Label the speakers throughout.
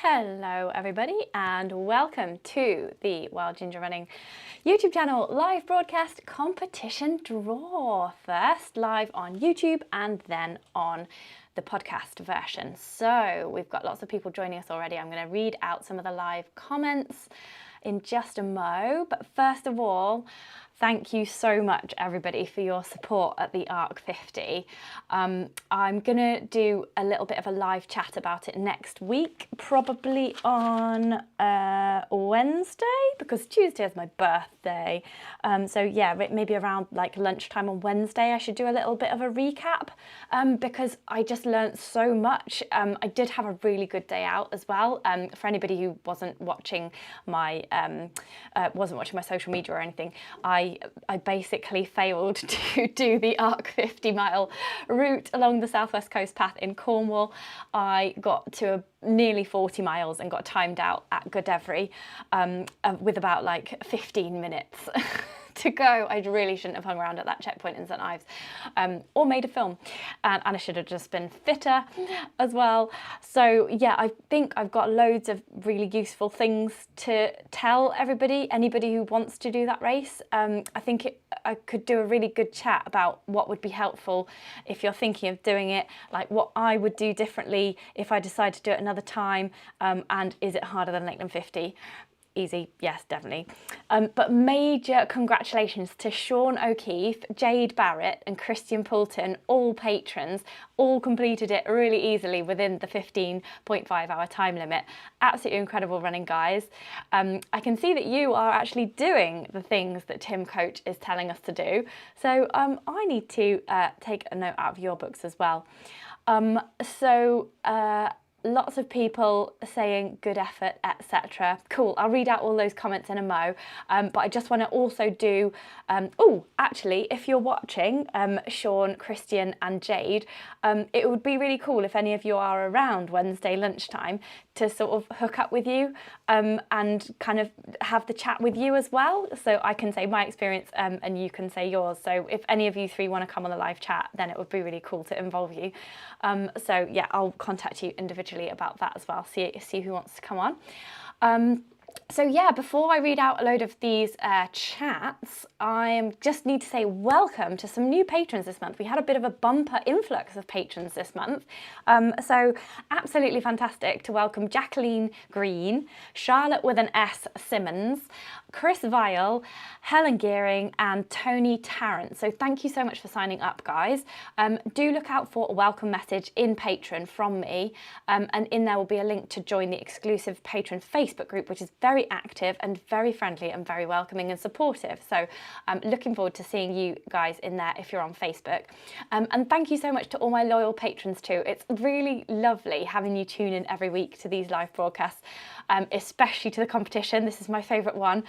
Speaker 1: Hello everybody and welcome to the Wild Ginger Running YouTube channel live broadcast competition draw. First live on YouTube and then on the podcast version. So we've got lots of people joining us already. I'm going to read out some of the live comments in just a mo, but first of all, thank you so much everybody for your support at the ARC 50. I'm gonna do a little bit of a live chat about it next week, probably on Wednesday, because Tuesday is my birthday. So yeah, maybe around like lunchtime on Wednesday I should do a little bit of a recap, because I just learned so much. I did have a really good day out as well. For anybody who wasn't watching my social media or anything, I basically failed to do the ARC 50-mile route along the southwest coast path in Cornwall. I got to nearly 40 miles and got timed out at Godevry with about like 15 minutes to go. I really shouldn't have hung around at that checkpoint in St Ives or made a film, and I should have just been fitter as well. So yeah, I think I've got loads of really useful things to tell anybody who wants to do that race. I think I could do a really good chat about what would be helpful if you're thinking of doing it, like what I would do differently if I decide to do it another time, and is it harder than Lakeland 50? Easy, yes, definitely. But major congratulations to Sean O'Keefe, Jade Barrett and Christian Poulton, all patrons, all completed it really easily within the 15.5 hour time limit. Absolutely incredible running, guys. I can see that you are actually doing the things that Tim Coach is telling us to do. So I need to take a note out of your books as well. Lots of people saying good effort, etc. Cool, I'll read out all those comments in a mo, but I just want to also do, actually, if you're watching, Sean, Christian and Jade, it would be really cool if any of you are around Wednesday lunchtime to sort of hook up with you and kind of have the chat with you as well, so I can say my experience and you can say yours. So if any of you three want to come on the live chat, then it would be really cool to involve you. So yeah, I'll contact you individually about that as well, see who wants to come on. So yeah, before I read out a load of these chats, I just need to say welcome to some new patrons this month. We had a bit of a bumper influx of patrons this month. So absolutely fantastic to welcome Jacqueline Green, Charlotte with an S Simmons, Chris Vile, Helen Gearing and Tony Tarrant. So thank you so much for signing up, guys. Do look out for a welcome message in Patron from me, and in there will be a link to join the exclusive Patron Facebook group, which is very active and very friendly and very welcoming and supportive. So I'm looking forward to seeing you guys in there if you're on Facebook. And thank you so much to all my loyal patrons too. It's really lovely having you tune in every week to these live broadcasts, especially to the competition. This is my favourite one.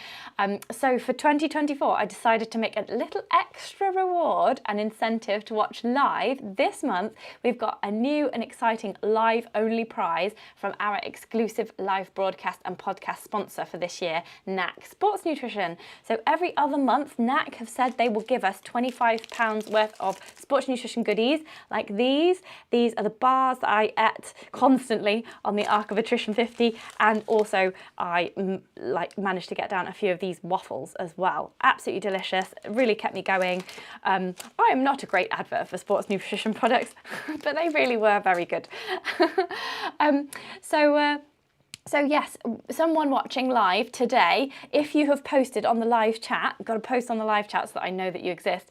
Speaker 1: So for 2024, I decided to make a little extra reward and incentive to watch live. This month, we've got a new and exciting live-only prize from our exclusive live broadcast and podcast sponsor for this year, Naak Sports Nutrition. So every other month, Naak have said they will give us £25 worth of sports nutrition goodies like these. These are the bars that I ate constantly on the Arc of Attrition 50, and also I managed to get down a few of these waffles as well. Absolutely delicious, it really kept me going. I am not a great advert for sports nutrition products, but they really were very good. So yes, someone watching live today, if you have posted on the live chat, got to post on the live chat so that I know that you exist,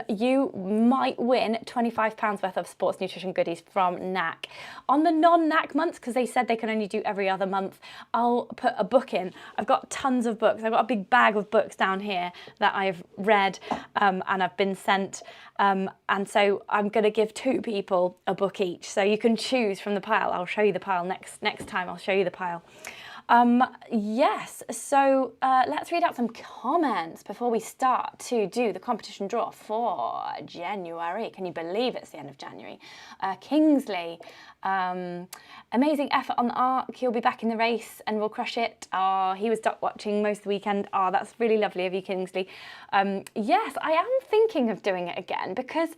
Speaker 1: you might win £25 worth of sports nutrition goodies from Naak. On the non-Naak months, because they said they can only do every other month, I'll put a book in. I've got tons of books. I've got a big bag of books down here that I've read and I've been sent. And so I'm going to give 2 people a book each. So you can choose from the pile. I'll show you the pile next time. I'll show you the pile. Yes, so let's read out some comments before we start to do the competition draw for January. Can you believe it's the end of January? Kingsley, amazing effort on the Arc. He'll be back in the race and will crush it. He was duck watching most of the weekend. That's really lovely of you, Kingsley. Yes, I am thinking of doing it again because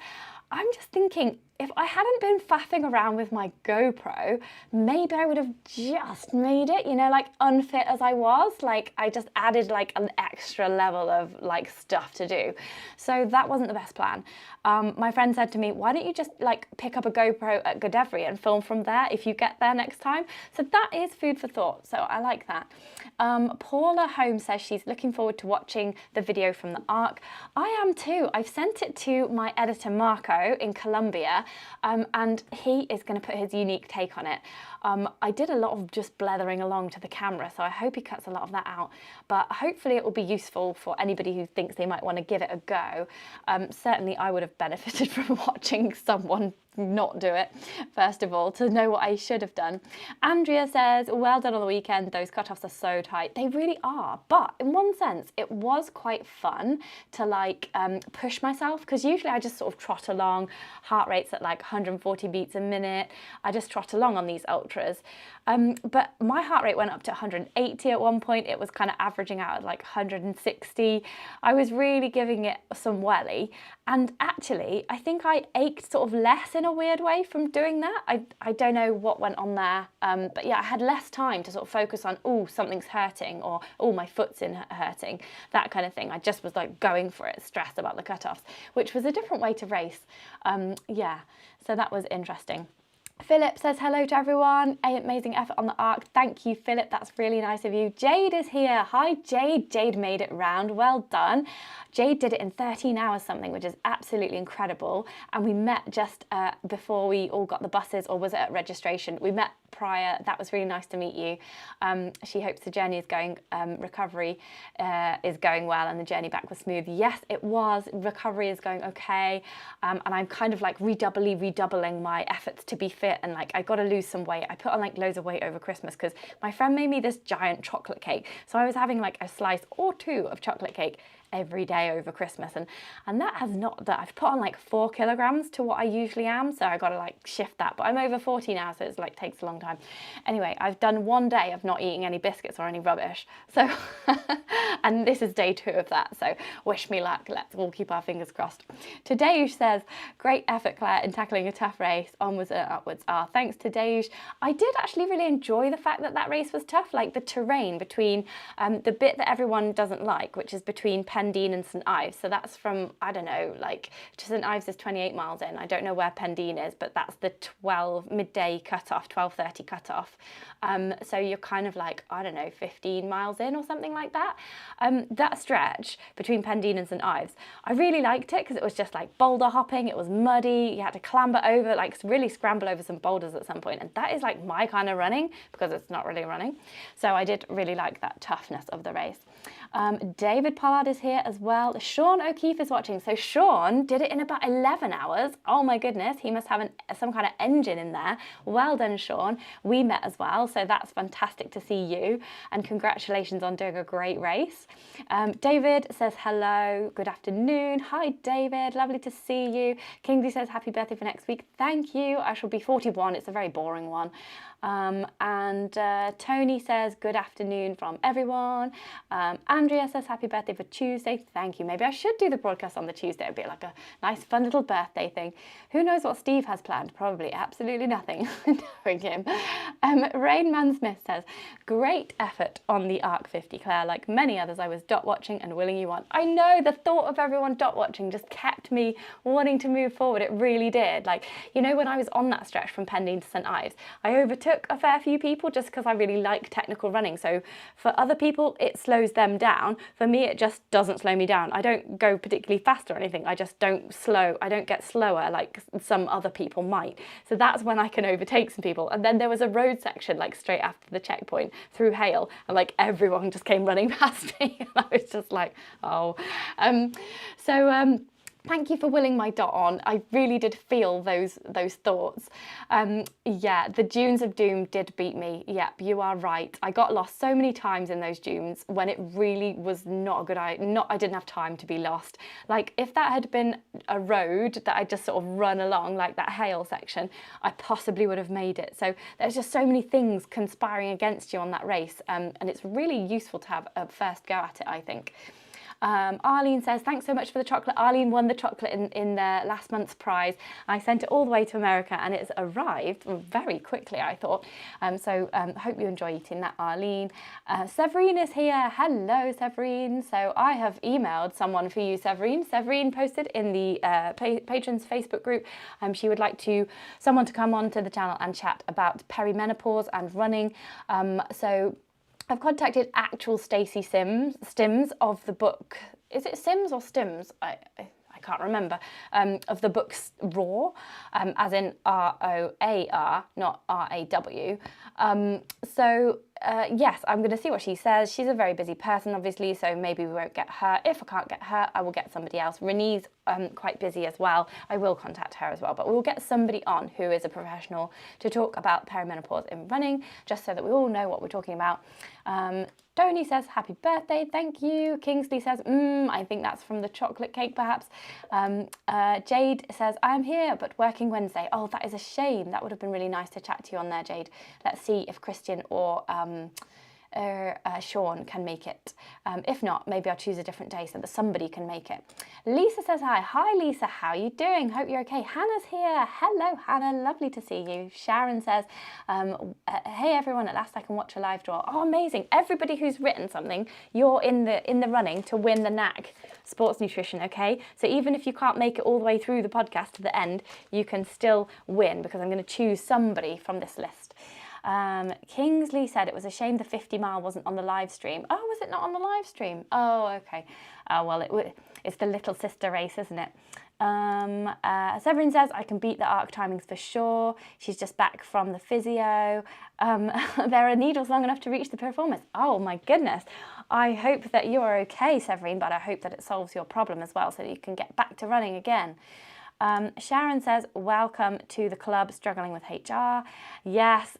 Speaker 1: I'm just thinking if I hadn't been faffing around with my GoPro, maybe I would have just made it, you know, like unfit as I was, like I just added like an extra level of like stuff to do. So that wasn't the best plan. My friend said to me, why don't you just like pick up a GoPro at Godevry and film from there if you get there next time? So that is food for thought. So I like that. Paula Holmes says she's looking forward to watching the video from the Ark. I am too. I've sent it to my editor Marco in Colombia, and he is going to put his unique take on it. I did a lot of just blethering along to the camera, so I hope he cuts a lot of that out, but hopefully it will be useful for anybody who thinks they might want to give it a go. Certainly I would have benefited from watching someone not do it, first of all, to know what I should have done. Andrea says, well done on the weekend, those cut-offs are so tight. They really are, but in one sense it was quite fun to like push myself, because usually I just sort of trot along, heart rate's at like 140 beats a minute, I just trot along on these ultras, but my heart rate went up to 180 at one point. It was kind of averaging out at like 160. I was really giving it some welly, and actually I think I ached sort of less in a weird way from doing that. I don't know what went on there, but yeah, I had less time to sort of focus on, oh, something's hurting, or oh, my foot's hurting, that kind of thing. I just was like going for it, stressed about the cutoffs, which was a different way to race. Yeah, so that was interesting. Philip says hello to everyone. Amazing effort on the Ark. Thank you, Philip. That's really nice of you. Jade is here. Hi, Jade. Jade made it round. Well done. Jade did it in 13 hours something, which is absolutely incredible. And we met just before we all got the buses, or was it at registration? We met prior. That was really nice to meet you. She hopes the journey is going, recovery is going well, and the journey back was smooth. Yes, it was. Recovery is going okay. And I'm kind of like redoubling my efforts to be fit, and like I got to lose some weight. I put on like loads of weight over Christmas because my friend made me this giant chocolate cake. So I was having like a slice or two of chocolate cake every day over Christmas, and that has not, that I've put on like 4 kilograms to what I usually am, so I got to like shift that, but I'm over 40 now, so it's like takes a long time. Anyway, I've done one day of not eating any biscuits or any rubbish, so and this is day 2 of that, so wish me luck. Let's all keep our fingers crossed. Tadeusz says, great effort, Claire, in tackling a tough race, onwards and upwards. Thanks, Tadeusz. I did actually really enjoy the fact that that race was tough, like the terrain between the bit that everyone doesn't like, which is between Pendeen and St Ives. So that's from, I don't know, like St Ives is 28 miles in. I don't know where Pendeen is, but that's the 12 midday cutoff, 12:30 cutoff. So you're kind of like, I don't know, 15 miles in or something like that. That stretch between Pendeen and St Ives, I really liked it because it was just like boulder hopping. It was muddy. You had to clamber over, like really scramble over some boulders at some point. And that is like my kind of running, because it's not really running. So I did really like that toughness of the race. David Pollard is here as well. Sean O'Keefe is watching. So Sean did it in about 11 hours. Oh my goodness, he must have some kind of engine in there. Well done, Sean. We met as well, so that's fantastic to see you. And congratulations on doing a great race. David says hello, good afternoon. Hi, David, lovely to see you. Kingsley says happy birthday for next week. Thank you. I shall be 41. It's a very boring one. And Tony says good afternoon from everyone. Andrea says happy birthday for Tuesday. Thank you. Maybe I should do the broadcast on the Tuesday. It'd be like a nice fun little birthday thing. Who knows what Steve has planned? Probably absolutely nothing, knowing him. Rainman Smith says, great effort on the Arc 50, Claire. Like many others, I was dot watching and willing you on. I know, the thought of everyone dot watching just kept me wanting to move forward. It really did. Like, you know, when I was on that stretch from Pendeen to St Ives, I overtook a fair few people just because I really like technical running. So for other people, it slows them down. For me, it just doesn't slow me down. I don't go particularly fast or anything. I just don't get slower like some other people might. So that's when I can overtake some people. And then there was a road section like straight after the checkpoint through Hale, and like everyone just came running past me. And I was just like, oh. Thank you for willing my dot on. I really did feel those thoughts. Yeah, the dunes of doom did beat me. Yep, you are right. I got lost so many times in those dunes when it really was not a good idea. I didn't have time to be lost. Like if that had been a road that I just sort of run along, like that Hale section, I possibly would have made it. So there's just so many things conspiring against you on that race, and it's really useful to have a first go at it, I think. Arlene says, thanks so much for the chocolate. Arlene won the chocolate in their last month's prize. I sent it all the way to America and it's arrived very quickly, I thought. So hope you enjoy eating that, Arlene. Severine is here. Hello, Severine. So I have emailed someone for you, Severine. Severine posted in the Patrons Facebook group. She would like someone to come on to the channel and chat about perimenopause and running. So I've contacted actual Stacey Stims of the book. Is it Sims or Stims? I can't remember. Of the book Raw, as in ROAR, not RAW. Yes, I'm going to see what she says. She's a very busy person, obviously, so maybe we won't get her. If I can't get her, I will get somebody else. Renee's quite busy as well. I will contact her as well, but we'll get somebody on who is a professional to talk about perimenopause in running, just so that we all know what we're talking about. Tony says, happy birthday, thank you. Kingsley says, I think that's from the chocolate cake, perhaps. Jade says, I am here, but working Wednesday. Oh, that is a shame. That would have been really nice to chat to you on there, Jade. Let's see if Christian or Sean can make it. If not, maybe I'll choose a different day so that somebody can make it. Lisa says hi. Hi Lisa, how are you doing? Hope you're okay. Hannah's here. Hello Hannah, lovely to see you. Sharon says, hey everyone, at last I can watch a live draw. Oh, amazing. Everybody who's written something, you're in the running to win the Naak sports nutrition, okay? So even if you can't make it all the way through the podcast to the end, you can still win because I'm going to choose somebody from this list. Kingsley said it was a shame the 50 mile wasn't on the live stream. Oh, was it not on the live stream? Oh, okay. Well, it's the little sister race, isn't it? Severin says, I can beat the arc timings for sure. She's just back from the physio. There are needles long enough to reach the performance. Oh my goodness. I hope that you're okay, Severine, but I hope that it solves your problem as well so that you can get back to running again. Sharon says, welcome to the club, struggling with HR. Yes.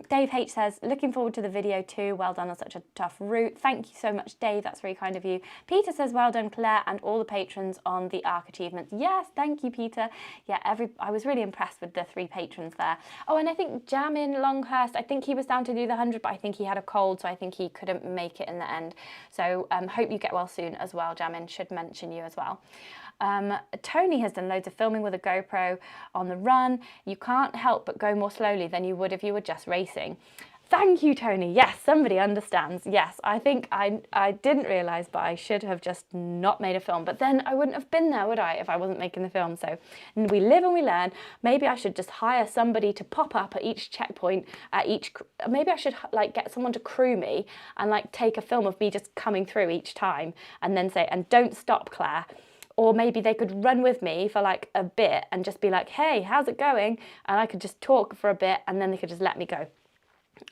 Speaker 1: Dave H says, looking forward to the video too. Well done on such a tough route. Thank you so much, Dave. That's very kind of you. Peter says, well done, Claire, and all the patrons on the ARC achievements. Yes, thank you, Peter. Yeah, I was really impressed with the 3 patrons there. Oh, and I think Jamin Longhurst, I think he was down to do the 100, but I think he had a cold, so I think he couldn't make it in the end. So hope you get well soon as well, Jamin. Should mention you as well. Tony has done loads of filming with a GoPro on the run. You can't help but go more slowly than you would if you were just racing. Thank you, Tony. Yes, somebody understands. Yes, I think I didn't realise, but I should have just not made a film. But then I wouldn't have been there, would I, if I wasn't making the film? So we live and we learn. Maybe I should just hire somebody to pop up at each checkpoint, maybe I should like get someone to crew me and like take a film of me just coming through each time and then say, and don't stop, Claire. Or maybe they could run with me for like a bit and just be like, hey, how's it going? And I could just talk for a bit and then they could just let me go.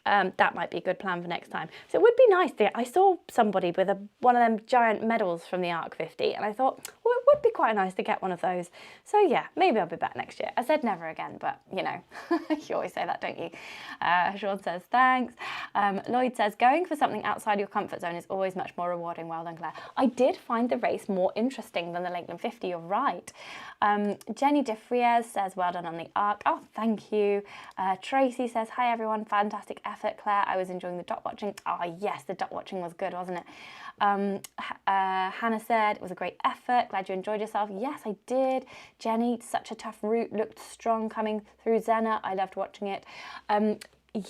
Speaker 1: That might be a good plan for next time. So it would be nice. I saw somebody with one of them giant medals from the ARC 50 and I thought, well, it would be quite nice to get one of those. So yeah, maybe I'll be back next year. I said never again, but you know, you always say that, don't you? Sean says, thanks. Lloyd says, going for something outside your comfort zone is always much more rewarding. Well done, Claire. I did find the race more interesting than the Lakeland 50, you're right. Jenny DeFries says, well done on the ARC. Oh, thank you. Tracy says, hi everyone, fantastic effort, Claire. I was enjoying the dot watching. Oh yes, the dot watching was good, wasn't it? Hannah said, it was a great effort. Glad you enjoyed yourself. Yes, I did. Jenny, such a tough route, looked strong coming through Zena. I loved watching it.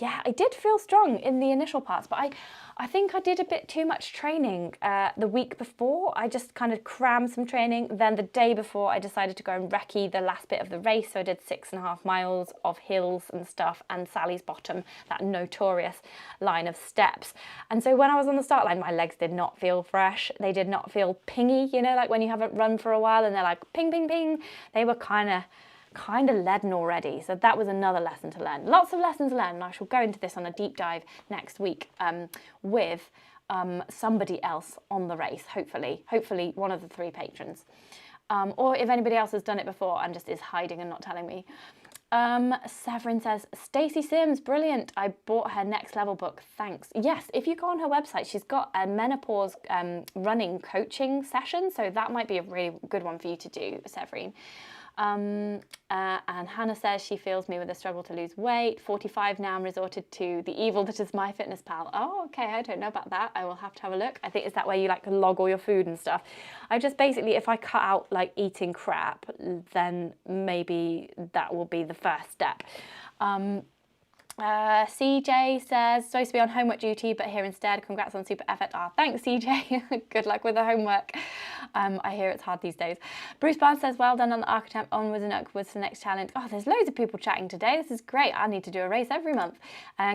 Speaker 1: Yeah, I did feel strong in the initial parts, but I think I did a bit too much training the week before. I just kind of crammed some training. Then the day before, I decided to go and recce the last bit of the race. So I did 6.5 miles of hills and stuff and Sally's Bottom, that notorious line of steps. And so when I was on the start line, my legs did not feel fresh. They did not feel pingy, you know, like when you haven't run for a while and they're like ping, ping, ping. They were kind of leaden already, so that was another lesson to learn. Lots of lessons learned, and I shall go into this on a deep dive next week with somebody else on the race, hopefully one of the 3 patrons, or if anybody else has done it before and just is hiding and not telling me. Severin says, Stacey Sims, brilliant. I bought her Next Level book, thanks. Yes, if you go on her website, she's got a menopause running coaching session, so that might be a really good one for you to do, Severin. And Hannah says she feels me with a struggle to lose weight. 45 now and resorted to the evil that is MyFitnessPal. Oh, okay, I don't know about that. I will have to have a look. I think is that where you like log all your food and stuff. I just basically, if I cut out like eating crap, then maybe that will be the first step. CJ says, supposed to be on homework duty, but here instead. Congrats on super effort. Thanks, CJ. Good luck with the homework. I hear it's hard these days. Bruce Barnes says, well done on the arc attempt. Onwards and upwards to the next challenge. Oh, there's loads of people chatting today. This is great. I need to do a race every month.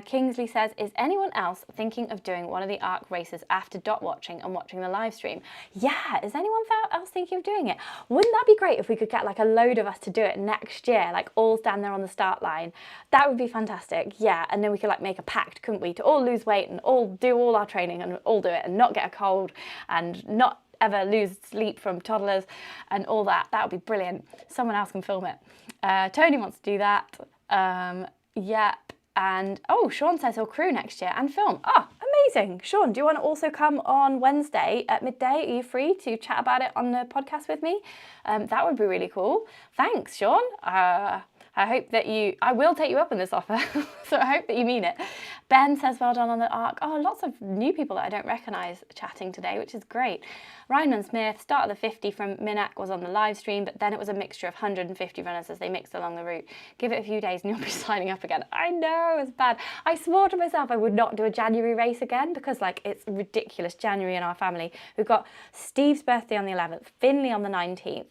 Speaker 1: Kingsley says, is anyone else thinking of doing one of the arc races after dot watching and watching the live stream? Yeah, is anyone else thinking of doing it? Wouldn't that be great if we could get like a load of us to do it next year, like all stand there on the start line? That would be fantastic. Yeah, and then we could like make a pact, couldn't we, to all lose weight and all do all our training and all do it and not get a cold and not ever lose sleep from toddlers and all that. That would be brilliant. Someone else can film it. Tony wants to do that. Yep. And oh, Sean says he'll crew next year and film. Oh, amazing. Sean, do you want to also come on Wednesday at midday? Are you free to chat about it on the podcast with me? That would be really cool. Thanks, Sean. I hope that I will take you up on this offer, so I hope that you mean it. Ben says, well done on the arc. Oh, lots of new people that I don't recognise chatting today, which is great. Ryan Smith, start of the 50 from Naak was on the live stream, but then it was a mixture of 150 runners as they mixed along the route. Give it a few days and you'll be signing up again. I know, it's bad. I swore to myself I would not do a January race again because like it's ridiculous January in our family. We've got Steve's birthday on the 11th, Finley on the 19th.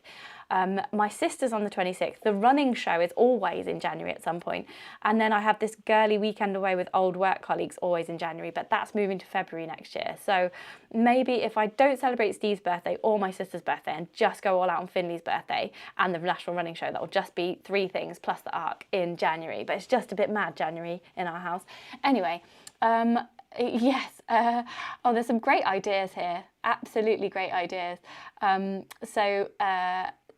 Speaker 1: My sister's on the 26th. The running show is always in January at some point. And then I have this girly weekend away with old work colleagues always in January, but that's moving to February next year. So maybe if I don't celebrate Steve's birthday or my sister's birthday and just go all out on Finley's birthday and the National Running Show, that will just be 3 things plus the arc in January. But it's just a bit mad January in our house. Anyway, yes. Oh, there's some great ideas here. Absolutely great ideas.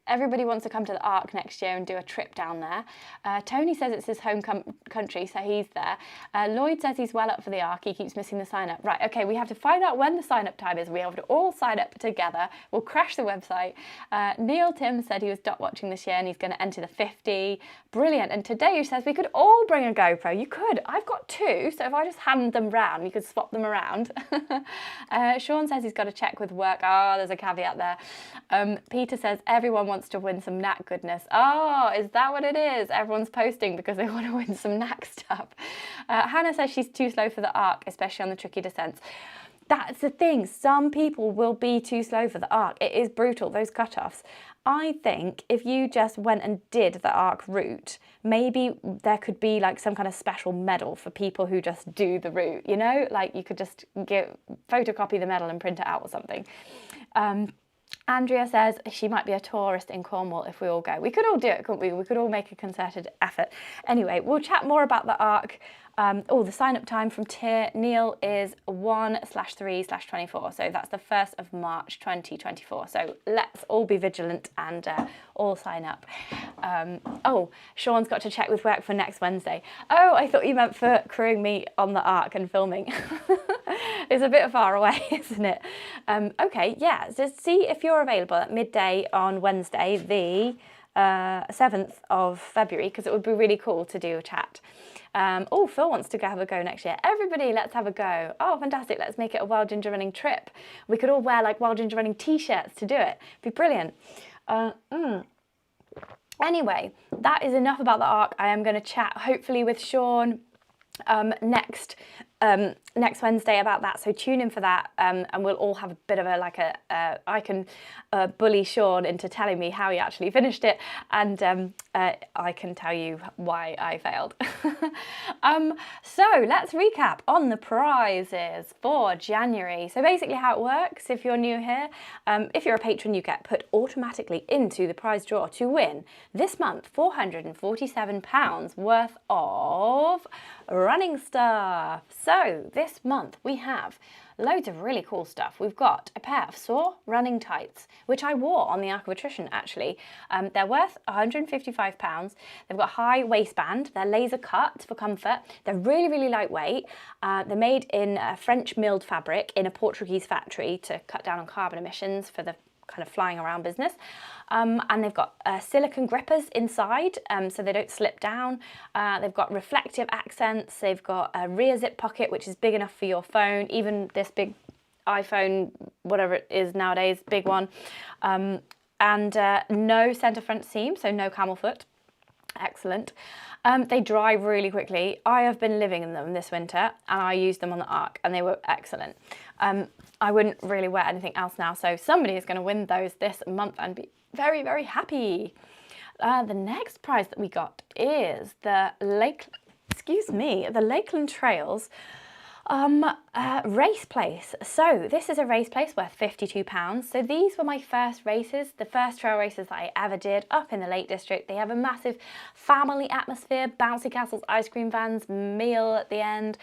Speaker 1: Everybody wants to come to the Arc next year and do a trip down there. Tony says it's his home country, so he's there. Lloyd says he's well up for the Arc. He keeps missing the sign-up. Right, okay, we have to find out when the sign-up time is. We have to all sign up together. We'll crash the website. Neil Tim said he was dot watching this year and he's going to enter the 50. Brilliant. And today he says we could all bring a GoPro. You could. I've got 2, so if I just hand them round, we could swap them around. Sean says he's got to check with work. Oh, there's a caveat there. Peter says everyone wants to win some Naak goodness. Oh, is that what it is? Everyone's posting because they want to win some Naak stuff. Hannah says she's too slow for the arc, especially on the tricky descents. That's the thing. Some people will be too slow for the arc. It is brutal, those cutoffs. I think if you just went and did the arc route, maybe there could be like some kind of special medal for people who just do the route, you know? Like you could just photocopy the medal and print it out or something. Andrea says she might be a tourist in Cornwall if we all go. We could all do it, couldn't we? We could all make a concerted effort. Anyway, we'll chat more about the arc. The sign-up time from Neil is 1/3/24. So that's the 1st of March 2024. So let's all be vigilant and all sign up. Sean's got to check with work for next Wednesday. Oh, I thought you meant for crewing me on the arc and filming. It's a bit far away, isn't it? Okay, yeah, just see if you're available at midday on Wednesday, the 7th of February, because it would be really cool to do a chat. Phil wants to have a go next year. Everybody, let's have a go. Oh, fantastic. Let's make it a Wild Ginger Running trip. We could all wear like Wild Ginger Running t-shirts to do it. It'd be brilliant. Anyway, that is enough about the arc. I am going to chat hopefully with Sean next Wednesday about that, so tune in for that, and we'll all have a bit of I can bully Sean into telling me how he actually finished it, and I can tell you why I failed. So let's recap on the prizes for January. So basically how it works, if you're new here, if you're a patron, you get put automatically into the prize draw to win this month £447 worth of running stuff. So this month we have loads of really cool stuff. We've got a pair of SOAR running tights, which I wore on the Arc of Attrition actually. They're worth £155. They've got a high waistband. They're laser cut for comfort. They're really, really lightweight. They're made in French milled fabric in a Portuguese factory to cut down on carbon emissions for the kind of flying around business. And they've got silicone grippers inside, so they don't slip down. They've got reflective accents. They've got a rear zip pocket, which is big enough for your phone, even this big iPhone, whatever it is nowadays, big one. And no centre front seam, so no camel foot. Excellent. They dry really quickly. I have been living in them this winter, and I used them on the Ark, and they were excellent. I wouldn't really wear anything else now, so somebody is going to win those this month and be very, very happy. The next prize that we got is the Lakeland Trails race place. So this is a race place worth £52. So these were my first races, the first trail races that I ever did up in the Lake District. They have a massive family atmosphere, bouncy castles, ice cream vans, meal at the end.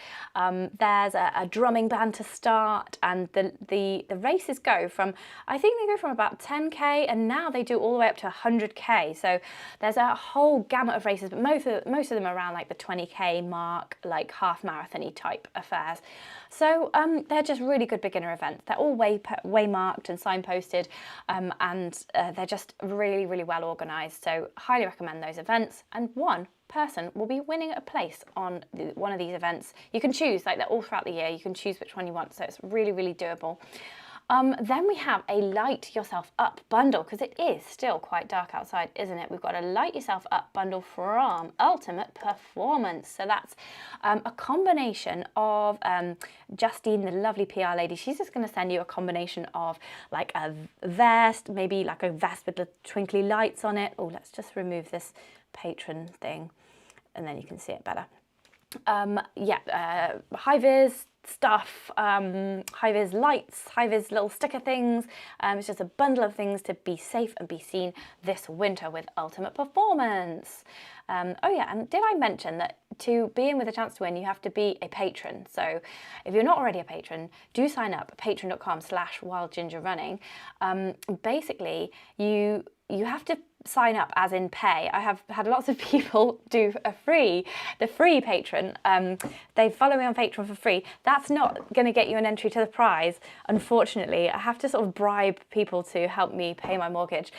Speaker 1: There's a drumming band to start, and the races go from, I think they go from about 10k, and now they do all the way up to 100k. So there's a whole gamut of races, but most of them are around like the 20k mark, like half marathon-y type affairs. So they're just really good beginner events. They're all way marked and signposted, and they're just really, really well organised. So highly recommend those events. And one person will be winning a place on one of these events. You can choose, like they're all throughout the year. You can choose which one you want. So it's really, really doable. Then we have a light yourself up bundle, because it is still quite dark outside, isn't it? We've got a light yourself up bundle from Ultimate Performance. So that's a combination of Justine, the lovely PR lady. She's just going to send you a combination of like a vest, maybe like a vest with the twinkly lights on it. Oh, let's just remove this Patron thing and then you can see it better. High-vis stuff, high-vis lights, high-vis little sticker things. It's just a bundle of things to be safe and be seen this winter with Ultimate Performance. Oh yeah, and did I mention that to be in with a chance to win, you have to be a patron. So if you're not already a patron, do sign up at patron.com/wildgingerrunning. Basically, you have to sign up as in pay. I have had lots of people do the free patron. They follow me on Patreon for free. That's not going to get you an entry to the prize. Unfortunately, I have to sort of bribe people to help me pay my mortgage.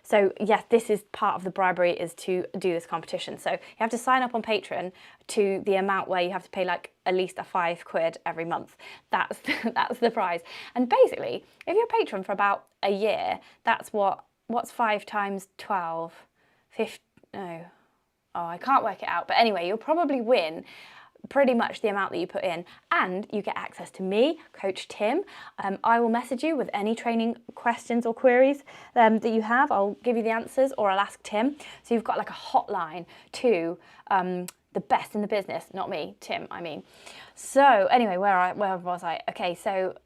Speaker 1: So yes, this is part of the bribery, is to do this competition. So you have to sign up on Patreon to the amount where you have to pay like at least a £5 every month. That's the prize. And basically, if you're a patron for about a year, that's what's 5 times 12? 50, no. Oh, I can't work it out. But anyway, you'll probably win pretty much the amount that you put in, and you get access to me, Coach Tim. I will message you with any training questions or queries that you have. I'll give you the answers, or I'll ask Tim. So you've got like a hotline to the best in the business, not me, Tim, I mean. So anyway, where was I? Okay, so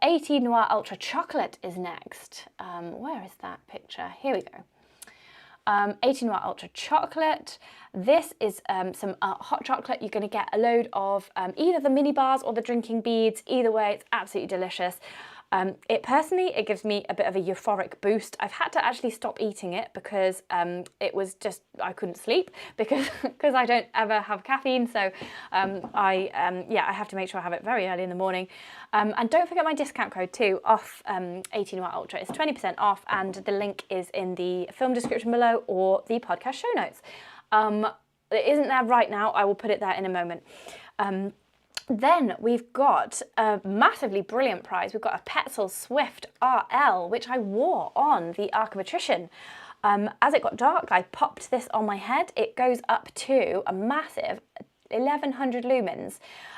Speaker 1: 80 Noir Ultra Chocolate is next. Where is that picture? Here we go. 80 Noir Ultra Chocolate. This is some hot chocolate. You're going to get a load of either the mini bars or the drinking beads. Either way, it's absolutely delicious. It gives me a bit of a euphoric boost. I've had to actually stop eating it because it was just, I couldn't sleep because I don't ever have caffeine. So I have to make sure I have it very early in the morning. And don't forget my discount code too, off 18 Watt Ultra. It's 20% off, and the link is in the film description below or the podcast show notes. It isn't there right now. I will put it there in a moment. Then we've got a massively brilliant prize. We've got a Petzl Swift RL, which I wore on the Archimetrician. As it got dark, I popped this on my head. It goes up to a massive 1100 lumens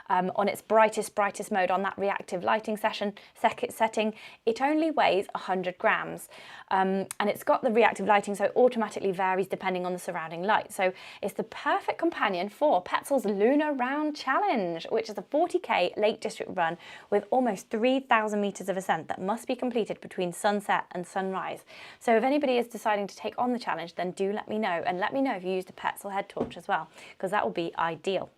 Speaker 1: on its brightest mode on that reactive lighting setting. It only weighs 100 grams and it's got the reactive lighting, so it automatically varies depending on the surrounding light. So it's the perfect companion for Petzl's Lunar Round Challenge, which is a 40k Lake District run with almost 3,000 meters of ascent that must be completed between sunset and sunrise. So if anybody is deciding to take on the challenge, then do let me know, and let me know if you used a Petzl head torch as well, because that will be ideal.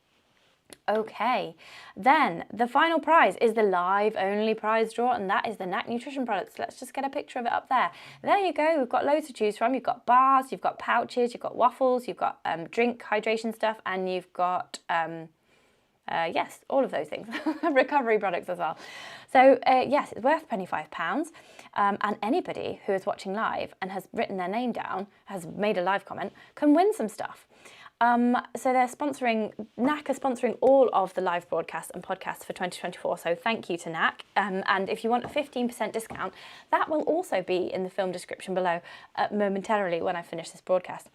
Speaker 1: Okay, then the final prize is the live only prize draw, and that is the Naak nutrition products. Let's just get a picture of it up there. There you go, we've got loads to choose from. You've got bars, you've got pouches, you've got waffles, you've got drink hydration stuff, and you've got Yes, all of those things. Recovery products as well. So yes, it's worth £25. And anybody who is watching live and has written their name down, has made a live comment, can win some stuff. So they're sponsoring, Naak is sponsoring all of the live broadcasts and podcasts for 2024. So thank you to Naak. And if you want a 15% discount, that will also be in the film description below momentarily when I finish this broadcast.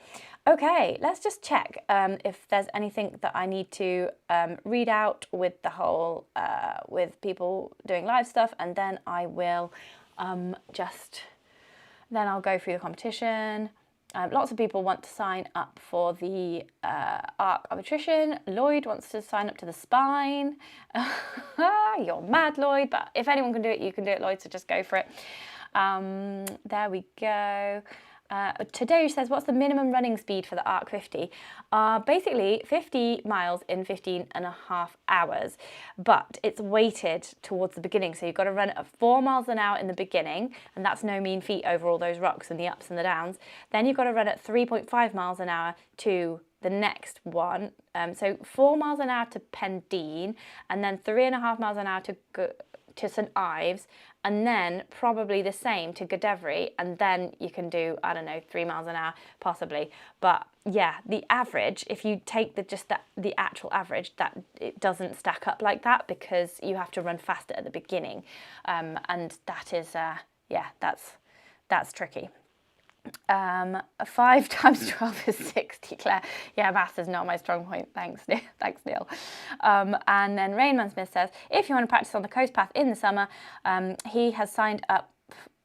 Speaker 1: Okay, let's just check if there's anything that I need to read out with the whole, with people doing live stuff, and then I will then I'll go through the competition. Lots of people want to sign up for the arc of attrition. Lloyd wants to sign up to the spine. You're mad, Lloyd, but if anyone can do it, you can do it, Lloyd, so just go for it. There we go. Today says, what's the minimum running speed for the ARC 50? Basically 50 miles in 15.5 hours, but it's weighted towards the beginning. So you've got to run at 4 miles an hour in the beginning, and that's no mean feat over all those rocks and the ups and the downs. Then you've got to run at 3.5 miles an hour to the next one. So 4 miles an hour to Pendeen, and then 3.5 miles an hour to St Ives, and then probably the same to Godevry, and then you can do, I don't know, 3 miles an hour possibly. But yeah, the average, if you take the actual average, that it doesn't stack up like that, because you have to run faster at the beginning, and that is yeah, that's tricky. 5 times 12 is 60, Claire. Yeah, maths is not my strong point. Thanks, Neil. Thanks, Neil. And then Rainman Smith says, if you want to practice on the coast path in the summer, he has signed up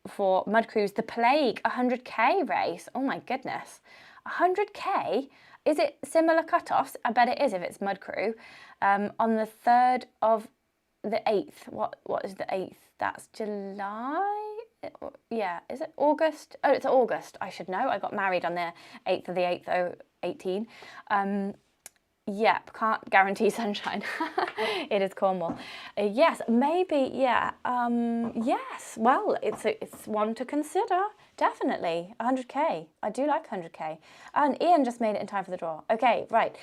Speaker 1: for Mud Cruise The Plague, 100k race. Oh my goodness, 100k? Is it similar cut-offs? I bet it is if it's Mud Crew. On the 3rd of the 8th. What is the 8th? That's July? Yeah, is it August? Oh, it's August. I should know. I got married on the 8th of the 8th, 18. Yep, can't guarantee sunshine. It is Cornwall. Yes, maybe, yeah. Yes, well, it's one to consider. Definitely, 100k. I do like 100k. And Ian just made it in time for the draw. Okay, right.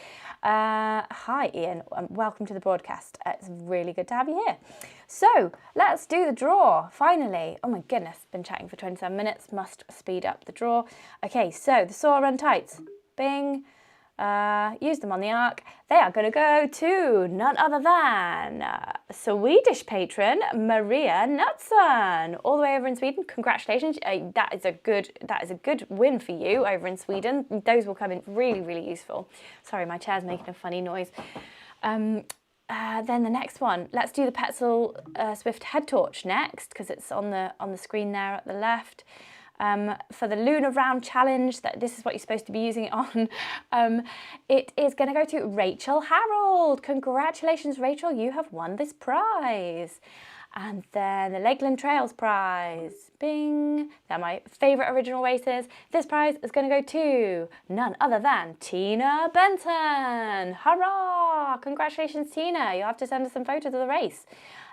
Speaker 1: Hi, Ian. Welcome to the broadcast. It's really good to have you here. So, let's do the draw, finally. Oh my goodness, been chatting for 27 minutes. Must speed up the draw. Okay, so the SOAR Tights. Bing. Use them on the arc. They are going to go to none other than Swedish patron Maria Knutsson, all the way over in Sweden. Congratulations! That is a good win for you over in Sweden. Those will come in really, really useful. Sorry, my chair's making a funny noise. Then the next one. Let's do the Petzl Swift head torch next, because it's on the screen there at the left. For the Lunar Round Challenge, this is what you're supposed to be using it on. It is going to go to Rachel Harold. Congratulations, Rachel, you have won this prize. And then the Lakeland Trails prize. Bing. They're my favourite original races. This prize is going to go to none other than Tina Benton. Hurrah! Congratulations, Tina. You'll have to send us some photos of the race.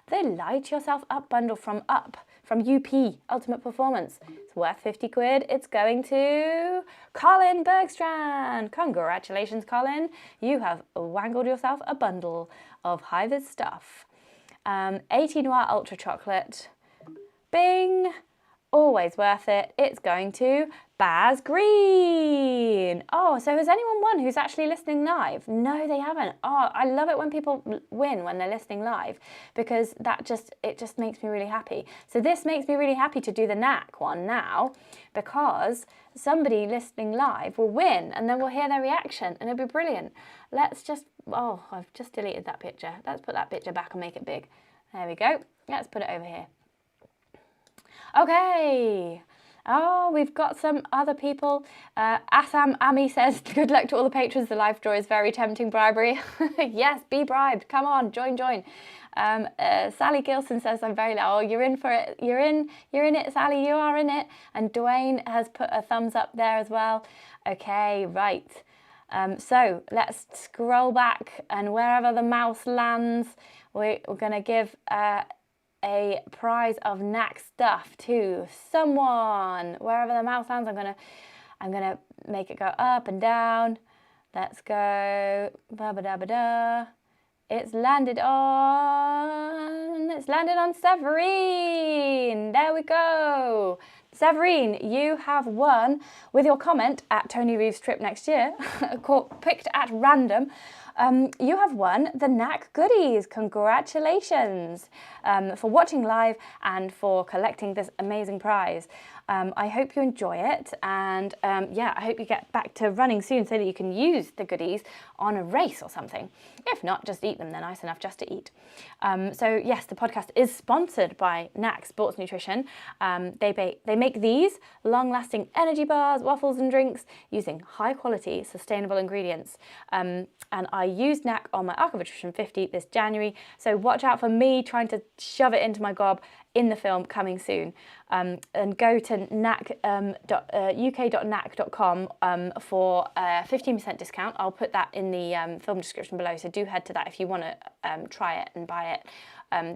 Speaker 1: The Light Yourself Up bundle from UP, Ultimate Performance. It's worth 50 quid. It's going to Colin Bergstrand. Congratulations, Colin. You have wangled yourself a bundle of high-vis stuff. 18 Noir Ultra Chocolate. Bing. Always worth it. It's going to Baz Green. Oh, so has anyone won who's actually listening live? No, they haven't. Oh, I love it when people win when they're listening live, because it just makes me really happy. So this makes me really happy to do the Naak one now, because somebody listening live will win, and then we'll hear their reaction, and it'll be brilliant. Let's just, oh, I've just deleted that picture. Let's put that picture back and make it big. There we go. Let's put it over here. Okay. Oh, we've got some other people. Assam Ami says, good luck to all the patrons. The live draw is very tempting bribery. Yes, be bribed. Come on, join. Sally Gilson says, I'm very low. Oh, you're in for it. You're in it, Sally. You are in it. And Dwayne has put a thumbs up there as well. Okay, right. So let's scroll back, and wherever the mouse lands, we're going to give a prize of Naak stuff to someone. Wherever the mouse lands, I'm gonna make it go up and down. Let's go. Ba ba da ba da. it's landed on Severine. There we go. Severine, you have won with your comment at Tony Reeves' trip next year, picked at random. You have won the Naak goodies. Congratulations for watching live and for collecting this amazing prize. I hope you enjoy it, and yeah, I hope you get back to running soon so that you can use the goodies on a race or something. If not, just eat them. They're nice enough just to eat. So yes, the podcast is sponsored by Naak Sports Nutrition. They make these long-lasting energy bars, waffles and drinks using high-quality, sustainable ingredients. And I used Naak on my Arc of Nutrition 50 this January, so watch out for me trying to shove it into my gob in the film coming soon. And go to uk.naak.com for a 15% discount. I'll put that in the film description below, so do head to that if you want to try it and buy it.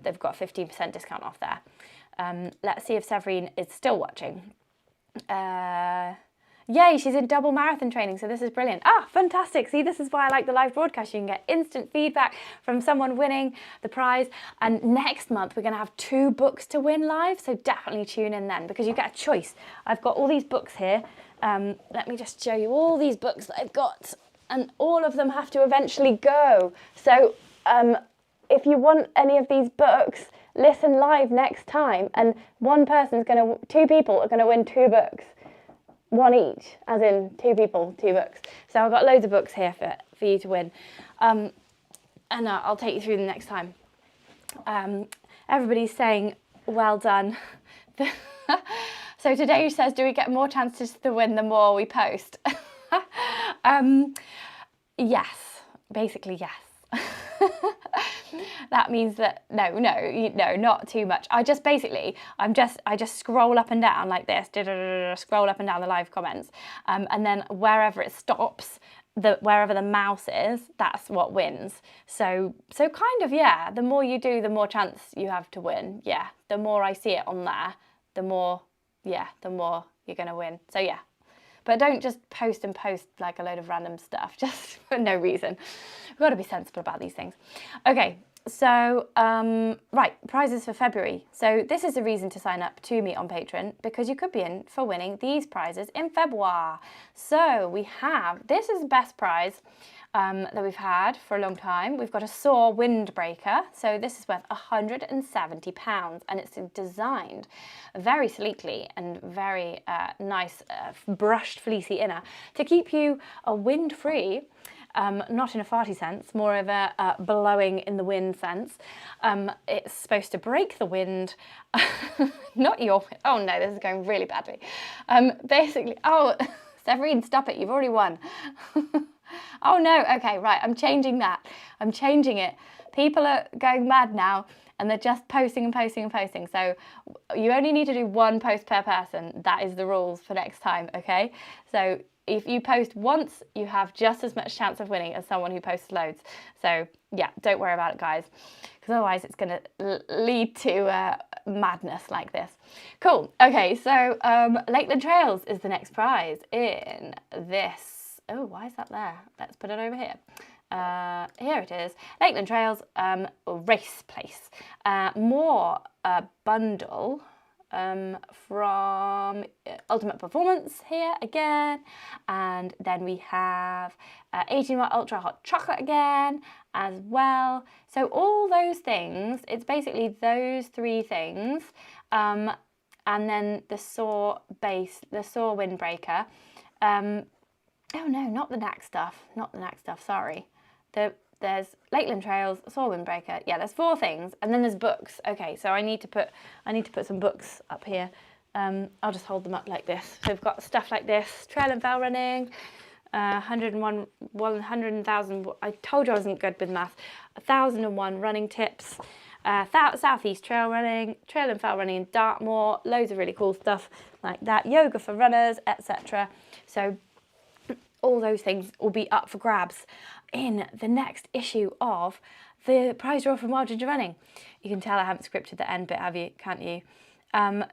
Speaker 1: They've got a 15% discount off there. Let's see if Severine is still watching. Yay, she's in double marathon training, so this is brilliant. Ah, fantastic. See, this is why I like the live broadcast. You can get instant feedback from someone winning the prize. And next month, we're going to have 2 books to win live, so definitely tune in then because you get a choice. I've got all these books here. Let me just show you all these books that I've got, and all of them have to eventually go. So if you want any of these books, listen live next time, and 2 people are going to win 2 books. 1 each, as in 2 people, 2 books. So I've got loads of books here for you to win. And I'll take you through them next time. Everybody's saying, well done. So today says, do we get more chances to win the more we post? Yes, basically yes. That means that no, not too much. I just scroll up and down like this, scroll up and down the live comments, and then wherever it stops, wherever the mouse is, that's what wins. So kind of, yeah, the more you do, the more chance you have to win. Yeah, the more I see it on there, the more you're gonna win. So yeah. But don't just post like a load of random stuff, just for no reason. We've got to be sensible about these things. Okay, so, right, prizes for February. So this is a reason to sign up to me on Patron, because you could be in for winning these prizes in February. So this is the best prize that we've had for a long time. We've got a SOAR Windbreaker. So this is worth £170, and it's designed very sleekly and very nice brushed fleecy inner to keep you wind-free. Not in a farty sense, more of a blowing in the wind sense. It's supposed to break the wind, not your wind. Oh no, this is going really badly. Basically, oh, Severine, stop it, you've already won. Oh no, okay, right, I'm changing that. I'm changing it. People are going mad now, and they're just posting and posting and posting. So you only need to do 1 post per person. That is the rules for next time, okay? So if you post once, you have just as much chance of winning as someone who posts loads. So yeah, don't worry about it, guys, because otherwise it's going to lead to madness like this. Cool. Okay, so Lakeland Trails is the next prize in this. Oh, why is that there? Let's put it over here. Here it is. Lakeland Trails race place. More bundle from Ultimate Performance here again, and then we have 18-watt ultra hot chocolate again as well. So all those things, it's basically those 3 things, and then the SOAR Windbreaker. Oh no, not the Naak stuff, sorry. There's Lakeland Trails, SOAR Windbreaker. Yeah, there's 4 things, and then there's books. Okay, so I need to put some books up here. I'll just hold them up like this. So we've got stuff like this: Trail and Fell Running, 100,000. I told you I wasn't good with math. 1,001 running tips. Southeast Trail Running, Trail and Fell Running in Dartmoor. Loads of really cool stuff like that. Yoga for runners, etc. So all those things will be up for grabs in the next issue of the prize draw from Wild Ginger Running. You can tell I haven't scripted the end bit, have you? Can't you?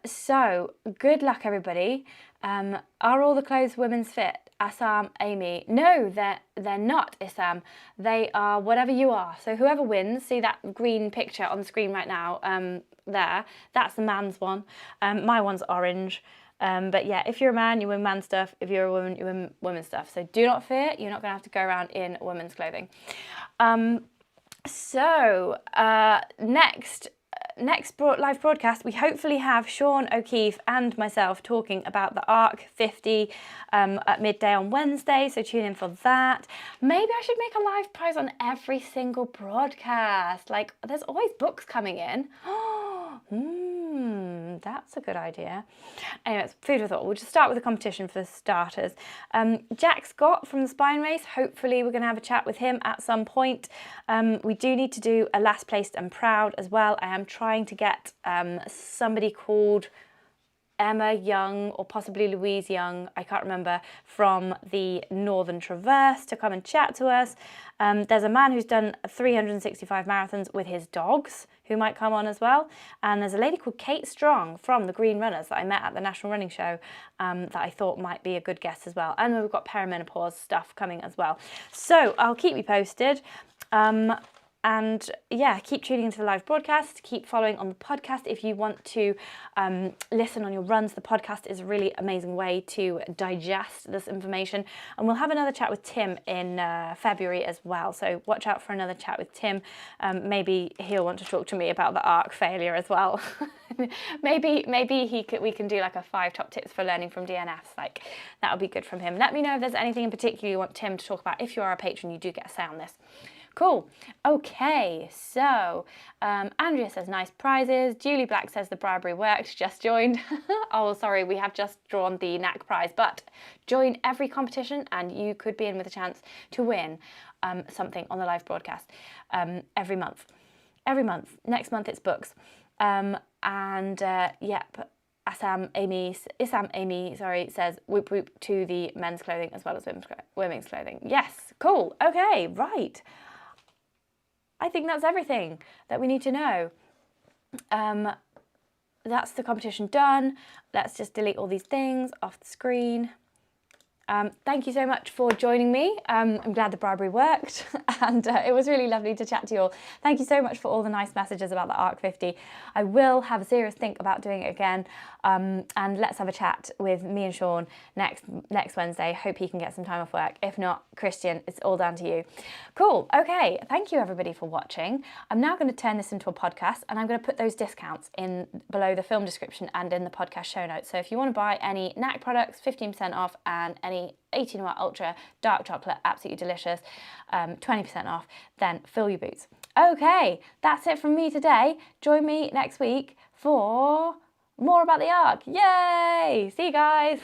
Speaker 1: So good luck, everybody. Are all the clothes women's fit? Assam, Amy. No, they're not, Issam. They are whatever you are. So whoever wins, see that green picture on the screen right now, there, that's the man's one. My one's orange. But yeah, if you're a man, you win man stuff. If you're a woman, you win women's stuff. So do not fear, you're not going to have to go around in women's clothing. Next live broadcast, we hopefully have Sean O'Keefe and myself talking about the ARC 50 at midday on Wednesday, so tune in for that. Maybe I should make a live prize on every single broadcast. Like, there's always books coming in. That's a good idea. Anyway, it's food for thought. We'll just start with the competition for starters. Jack Scott from the Spine Race, hopefully we're going to have a chat with him at some point. We do need to do a last placed and proud as well. I am trying to get somebody called Emma Young or possibly Louise Young, I can't remember, from the Northern Traverse to come and chat to us. There's a man who's done 365 marathons with his dogs who might come on as well. And there's a lady called Kate Strong from the Green Runners that I met at the National Running Show that I thought might be a good guest as well. And we've got perimenopause stuff coming as well. So I'll keep you posted. And yeah, keep tuning into the live broadcast, keep following on the podcast. If you want to listen on your runs, the podcast is a really amazing way to digest this information. And we'll have another chat with Tim in February as well. So watch out for another chat with Tim. Maybe he'll want to talk to me about the ARC failure as well. maybe we can do like a 5 top tips for learning from DNFs. Like, that would be good from him. Let me know if there's anything in particular you want Tim to talk about. If you are a patron, you do get a say on this. Cool. Okay, so Andrea says nice prizes. Julie Black says the bribery worked, just joined. Oh, sorry, we have just drawn the Naak prize, but join every competition and you could be in with a chance to win something on the live broadcast every month. Every month. Next month it's books. Yep. Issam Amy, says whoop whoop to the men's clothing as well as women's clothing. Yes, cool. Okay, right. I think that's everything that we need to know. That's the competition done. Let's just delete all these things off the screen. Thank you so much for joining me. I'm glad the bribery worked and it was really lovely to chat to you all. Thank you so much for all the nice messages about the ARC 50. I will have a serious think about doing it again and let's have a chat with me and Sean next Wednesday. Hope he can get some time off work. If not, Christian, it's all down to you. Cool. Okay. Thank you everybody for watching. I'm now going to turn this into a podcast and I'm going to put those discounts in below the film description and in the podcast show notes. So if you want to buy any Naak products, 15% off, and any 18 Watt Ultra dark chocolate, absolutely delicious, 20% off, then fill your boots. Okay, that's it from me today. Join me next week for more about the ARC. Yay! See you guys.